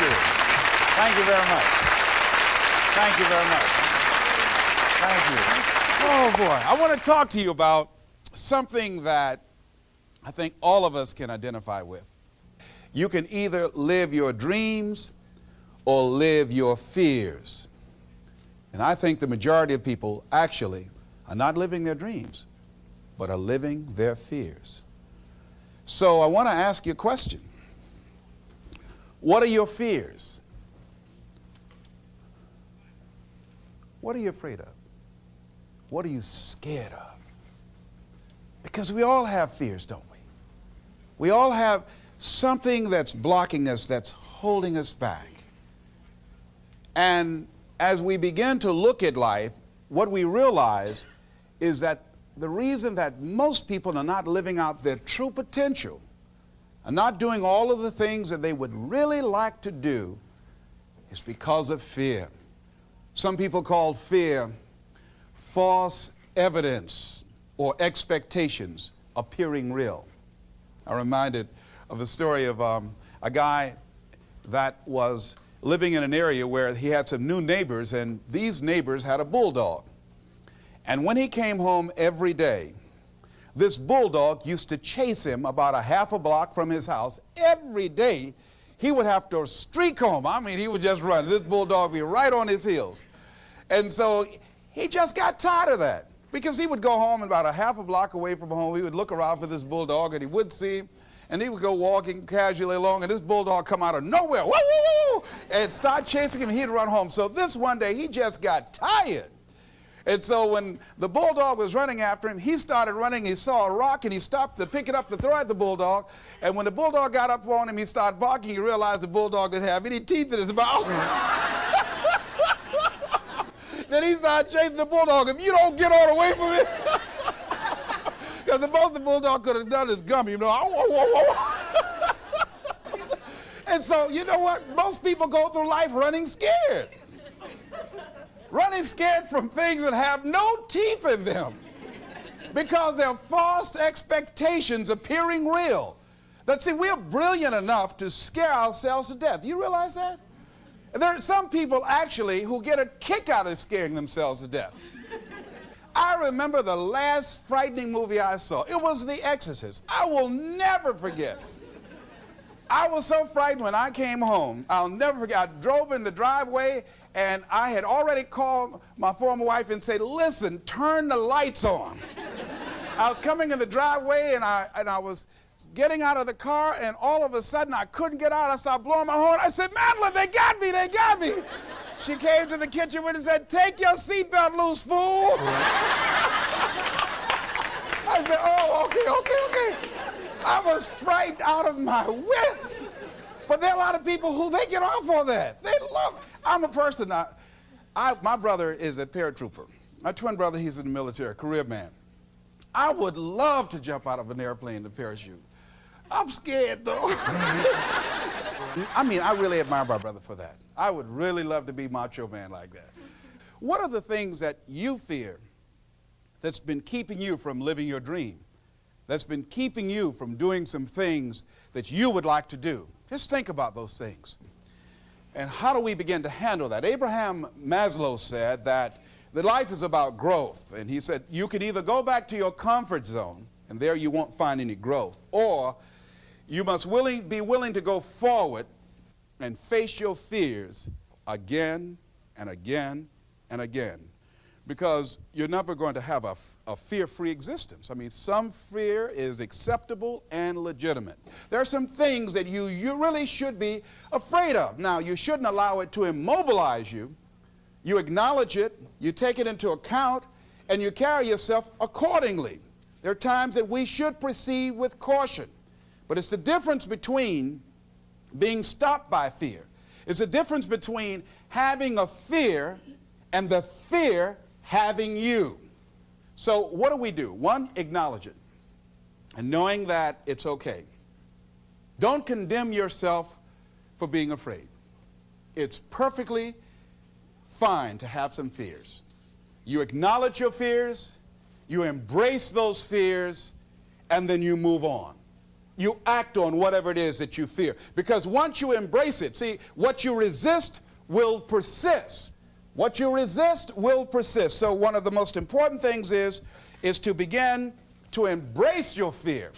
you. Thank you very much. Thank you very much. Thank you. Oh, boy. I want to talk to you about something that I think all of us can identify with. You can either live your dreams or live your fears. And I think the majority of people actually are not living their dreams, but are living their fears. So I want to ask you a question. What are your fears? What are you afraid of? What are you scared of? Because we all have fears, don't we? We all have something that's blocking us, that's holding us back. And as we begin to look at life, what we realize is that the reason that most people are not living out their true potential, are not doing all of the things that they would really like to do, is because of fear. Some people call fear false evidence or expectations appearing real. I'm reminded of the story of a guy that was living in an area where he had some new neighbors, and these neighbors had a bulldog. And when he came home every day, this bulldog used to chase him about a half a block from his house. Every day, he would have to streak home. I mean, he would just run. This bulldog would be right on his heels. And so he just got tired of that, because he would go home about a half a block away from home. He would look around for this bulldog, and he would see him, and he would go walking casually along, and this bulldog come out of nowhere, woo, woo, woo, and start chasing him, and he'd run home. So this one day, he just got tired. And so when the bulldog was running after him, he started running. He saw a rock, and he stopped to pick it up to throw at the bulldog. And when the bulldog got up on him, he started barking. He realized the bulldog didn't have any teeth in his mouth. Then he started chasing the bulldog. If you don't get on away from it, because the most the bulldog could have done is gum, you know. And so, you know what? Most people go through life running scared. Running scared from things that have no teeth in them, because they're false expectations appearing real. That, see, we're brilliant enough to scare ourselves to death. You realize that? There are some people actually who get a kick out of scaring themselves to death. I remember the last frightening movie I saw. It was The Exorcist. I will never forget. I was so frightened when I came home. I'll never forget. I drove in the driveway, and I had already called my former wife and said, listen, turn the lights on. I was coming in the driveway, and I was getting out of the car, and all of a sudden I couldn't get out. I started blowing my horn. I said, Madeline, they got me, they got me. She came to the kitchen and said, take your seatbelt loose, fool. I said, oh, okay. I was frightened out of my wits. But there are a lot of people who they get off on that. They love it. I'm a person, my brother is a paratrooper. My twin brother, he's in the military, career man. I would love to jump out of an airplane to parachute. I'm scared, though. I mean, I really admire my brother for that. I would really love to be macho man like that. What are the things that you fear that's been keeping you from living your dream, that's been keeping you from doing some things that you would like to do? Just think about those things. And how do we begin to handle that? Abraham Maslow said that life is about growth. And he said, you can either go back to your comfort zone, and there you won't find any growth, or you must be willing to go forward and face your fears again and again and again, because you're never going to have a fear-free existence. I mean, some fear is acceptable and legitimate. There are some things that you really should be afraid of. Now, you shouldn't allow it to immobilize you. You acknowledge it, you take it into account, and you carry yourself accordingly. There are times that we should proceed with caution. But it's the difference between being stopped by fear. It's the difference between having a fear and the fear having you. So what do? One, acknowledge it, and knowing that it's okay. Don't condemn yourself for being afraid. It's perfectly fine to have some fears. You acknowledge your fears, you embrace those fears, and then you move on. you act on whatever it is that you fear. Because once you embrace it, see, what you resist will persist. What you resist will persist. So one of the most important things is to begin to embrace your fear.